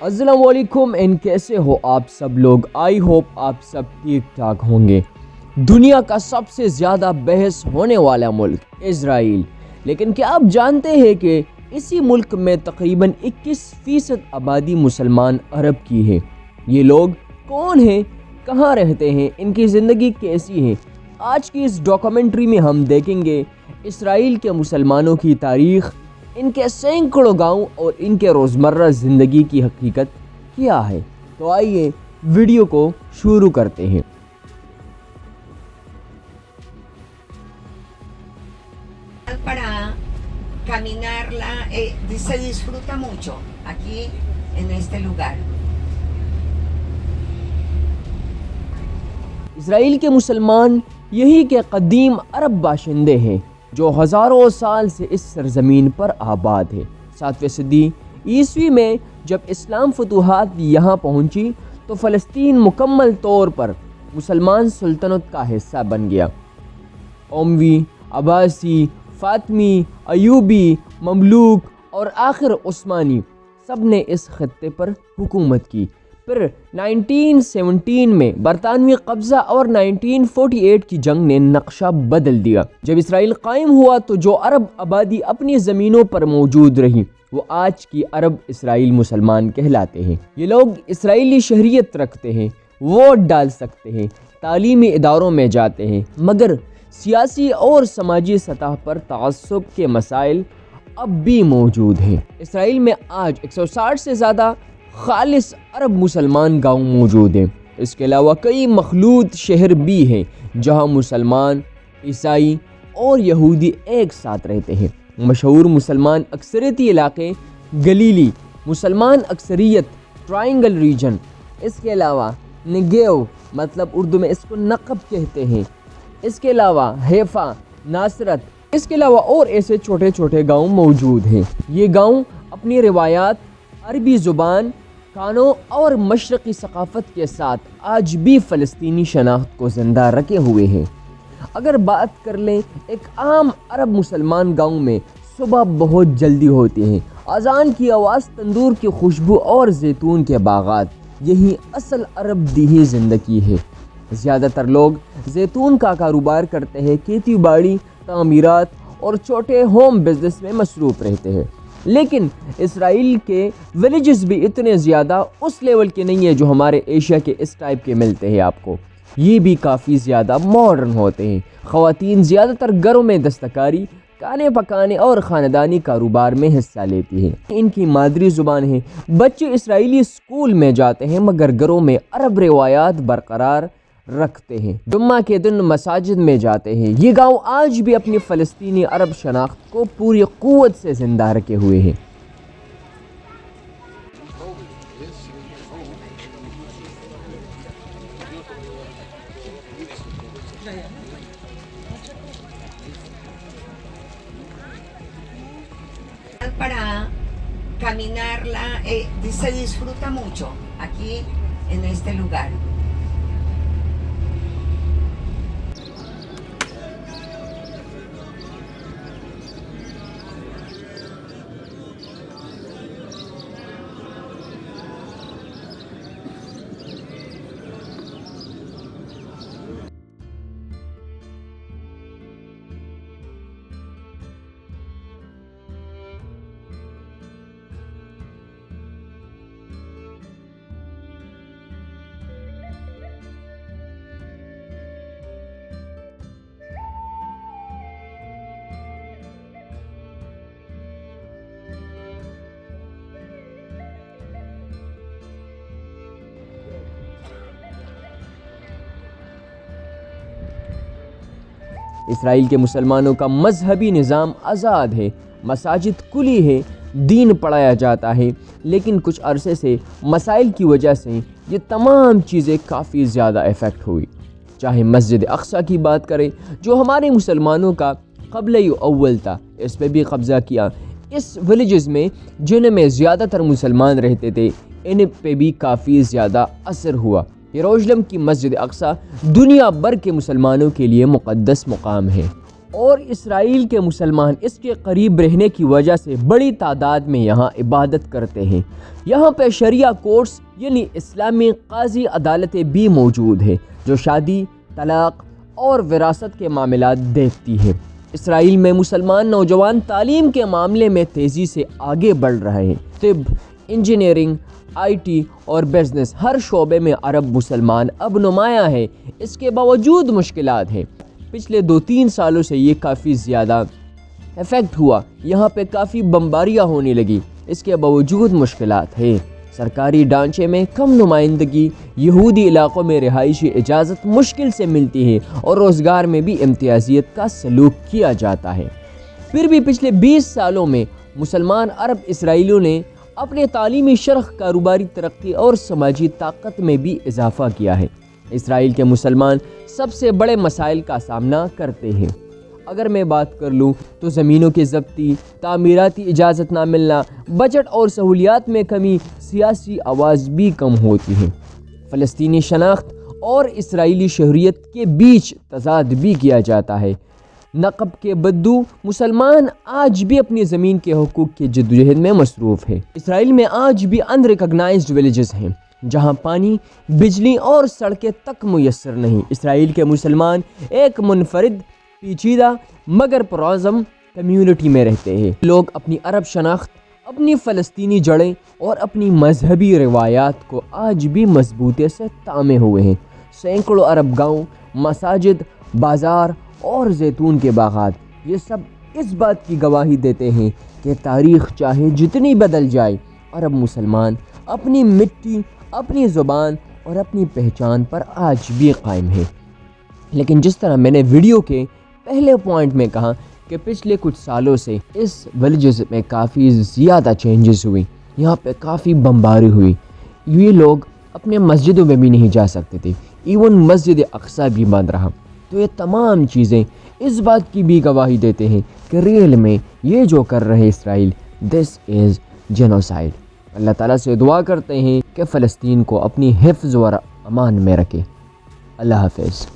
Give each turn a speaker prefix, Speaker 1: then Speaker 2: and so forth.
Speaker 1: السلام علیکم، کیسے ہو آپ سب لوگ؟ آئی ہوپ آپ سب ٹھیک ٹھاک ہوں گے۔ دنیا کا سب سے زیادہ بحث ہونے والا ملک اسرائیل، لیکن کیا آپ جانتے ہیں کہ اسی ملک میں تقریباً 21% آبادی مسلمان عرب کی ہے؟ یہ لوگ کون ہیں، کہاں رہتے ہیں، ان کی زندگی کیسی ہے؟ آج کی اس ڈاکومنٹری میں ہم دیکھیں گے اسرائیل کے مسلمانوں کی تاریخ، ان کے سینکڑوں گاؤں اور ان کے روزمرہ زندگی کی حقیقت کیا ہے۔ تو آئیے ویڈیو کو شروع کرتے ہیں۔
Speaker 2: Para caminarla, se disfruta mucho aquí en este lugar.
Speaker 1: اسرائیل کے مسلمان یہی کے قدیم عرب باشندے ہیں جو ہزاروں سال سے اس سرزمین پر آباد ہے۔ 7ویں صدی عیسوی میں جب اسلام فتوحات یہاں پہنچی تو فلسطین مکمل طور پر مسلمان سلطنت کا حصہ بن گیا۔ اموی، عباسی، فاطمی، ایوبی، مملوک اور آخر عثمانی سب نے اس خطے پر حکومت کی۔ پھر 1917 میں برطانوی قبضہ اور 1948 کی جنگ نے نقشہ بدل دیا۔ جب اسرائیل قائم ہوا تو جو عرب آبادی اپنی زمینوں پر موجود رہی وہ آج کی عرب اسرائیل مسلمان کہلاتے ہیں۔ یہ لوگ اسرائیلی شہریت رکھتے ہیں، ووٹ ڈال سکتے ہیں، تعلیمی اداروں میں جاتے ہیں، مگر سیاسی اور سماجی سطح پر تعصب کے مسائل اب بھی موجود ہیں۔ اسرائیل میں آج 160 سے زیادہ خالص عرب مسلمان گاؤں موجود ہیں۔ اس کے علاوہ کئی مخلوط شہر بھی ہیں جہاں مسلمان، عیسائی اور یہودی ایک ساتھ رہتے ہیں۔ مشہور مسلمان اکثریتی علاقے گلیلی مسلمان اکثریت ٹرائنگل ریجن، اس کے علاوہ نگیو مطلب اردو میں اس کو نقب کہتے ہیں، اس کے علاوہ حیفا، ناصرت، اس کے علاوہ اور ایسے چھوٹے چھوٹے گاؤں موجود ہیں۔ یہ گاؤں اپنی روایات، عربی زبان، کھانوں اور مشرقی ثقافت کے ساتھ آج بھی فلسطینی شناخت کو زندہ رکھے ہوئے ہیں۔ اگر بات کر لیں ایک عام عرب مسلمان گاؤں میں صبح بہت جلدی ہوتی ہے، اذان کی آواز، تندور کی خوشبو اور زیتون کے باغات، یہی اصل عرب دیہی زندگی ہے۔ زیادہ تر لوگ زیتون کا کاروبار کرتے ہیں، کھیتی باڑی، تعمیرات اور چھوٹے ہوم بزنس میں مصروف رہتے ہیں۔ لیکن اسرائیل کے ولیجز بھی اتنے زیادہ اس لیول کے نہیں ہیں جو ہمارے ایشیا کے اس ٹائپ کے ملتے ہیں آپ کو۔ یہ بھی کافی زیادہ ماڈرن ہوتے ہیں۔ خواتین زیادہ تر گھروں میں دستکاری، کھانے پکانے اور خاندانی کاروبار میں حصہ لیتی ہیں۔ ان کی مادری زبان ہے۔ بچے اسرائیلی اسکول میں جاتے ہیں مگر گھروں میں عرب روایات برقرار رکھتے ہیں۔ جمعہ کے دن مساجد میں جاتے ہیں۔ یہ گاؤں آج بھی اپنی فلسطینی عرب شناخت کو پوری قوت سے زندہ رکھے ہوئے ہیں۔
Speaker 2: Para caminarla, se disfruta mucho aquí en este lugar.
Speaker 1: اسرائیل کے مسلمانوں کا مذہبی نظام آزاد ہے، مساجد کھلی ہے، دین پڑھایا جاتا ہے، لیکن کچھ عرصے سے مسائل کی وجہ سے یہ تمام چیزیں کافی زیادہ افیکٹ ہوئی۔ چاہے مسجد اقصیٰ کی بات کریں جو ہمارے مسلمانوں کا قبلہ اول تھا، اس پہ بھی قبضہ کیا۔ اس ولیجز میں جن میں زیادہ تر مسلمان رہتے تھے ان پہ بھی کافی زیادہ اثر ہوا۔ یروشلم کی مسجد اقصیٰ دنیا بھر کے مسلمانوں کے لیے مقدس مقام ہے۔ اور اسرائیل کے مسلمان اس کے قریب رہنے کی وجہ سے بڑی تعداد میں یہاں عبادت کرتے ہیں۔ یہاں پہ شریعہ کورٹس یعنی اسلامی قاضی عدالتیں بھی موجود ہیں جو شادی، طلاق اور وراثت کے معاملات دیکھتی ہیں۔ اسرائیل میں مسلمان نوجوان تعلیم کے معاملے میں تیزی سے آگے بڑھ رہے ہیں۔ طب، انجینئرنگ، آئی ٹی اور بزنس ہر شعبے میں عرب مسلمان اب نمایاں ہیں۔ اس کے باوجود مشکلات ہیں۔ پچھلے 2-3 سالوں سے یہ کافی زیادہ افیکٹ ہوا، یہاں پہ کافی بمباریاں ہونے لگی۔ اس کے باوجود مشکلات ہیں۔ سرکاری ڈھانچے میں کم نمائندگی، یہودی علاقوں میں رہائشی اجازت مشکل سے ملتی ہے اور روزگار میں بھی امتیازیت کا سلوک کیا جاتا ہے۔ پھر بھی پچھلے 20 سالوں میں مسلمان عرب اسرائیلیوں نے اپنے تعلیمی شرح، کاروباری ترقی اور سماجی طاقت میں بھی اضافہ کیا ہے۔ اسرائیل کے مسلمان سب سے بڑے مسائل کا سامنا کرتے ہیں۔ اگر میں بات کر لوں تو زمینوں کی ضبطی، تعمیراتی اجازت نہ ملنا، بجٹ اور سہولیات میں کمی، سیاسی آواز بھی کم ہوتی ہے۔ فلسطینی شناخت اور اسرائیلی شہریت کے بیچ تضاد بھی کیا جاتا ہے۔ نقب کے بدو مسلمان آج بھی اپنی زمین کے حقوق کی جدوجہد میں مصروف ہے۔ اسرائیل میں آج بھی انریکگنائزڈ ولیجز ہیں جہاں پانی، بجلی اور سڑکیں تک میسر نہیں۔ اسرائیل کے مسلمان ایک منفرد، پیچیدہ مگر پرعزم کمیونٹی میں رہتے ہیں۔ لوگ اپنی عرب شناخت، اپنی فلسطینی جڑیں اور اپنی مذہبی روایات کو آج بھی مضبوطی سے تھامے ہوئے ہیں۔ سینکڑوں عرب گاؤں، مساجد، بازار اور زیتون کے باغات، یہ سب اس بات کی گواہی دیتے ہیں کہ تاریخ چاہے جتنی بدل جائے، عرب مسلمان اپنی مٹی، اپنی زبان اور اپنی پہچان پر آج بھی قائم ہے۔ لیکن جس طرح میں نے ویڈیو کے پہلے پوائنٹ میں کہا کہ پچھلے کچھ سالوں سے اس ولیجز میں کافی زیادہ چینجز ہوئی، یہاں پہ کافی بمباری ہوئی۔ یہ لوگ اپنے مسجدوں میں بھی نہیں جا سکتے تھے، ایون مسجد اقصیٰ بھی بند رہا۔ تو یہ تمام چیزیں اس بات کی بھی گواہی دیتے ہیں کہ ریئل میں یہ جو کر رہے اسرائیل، دس از جینوسائیڈ۔ اللہ تعالیٰ سے دعا کرتے ہیں کہ فلسطین کو اپنی حفظ و امان میں رکھے۔ اللہ حافظ۔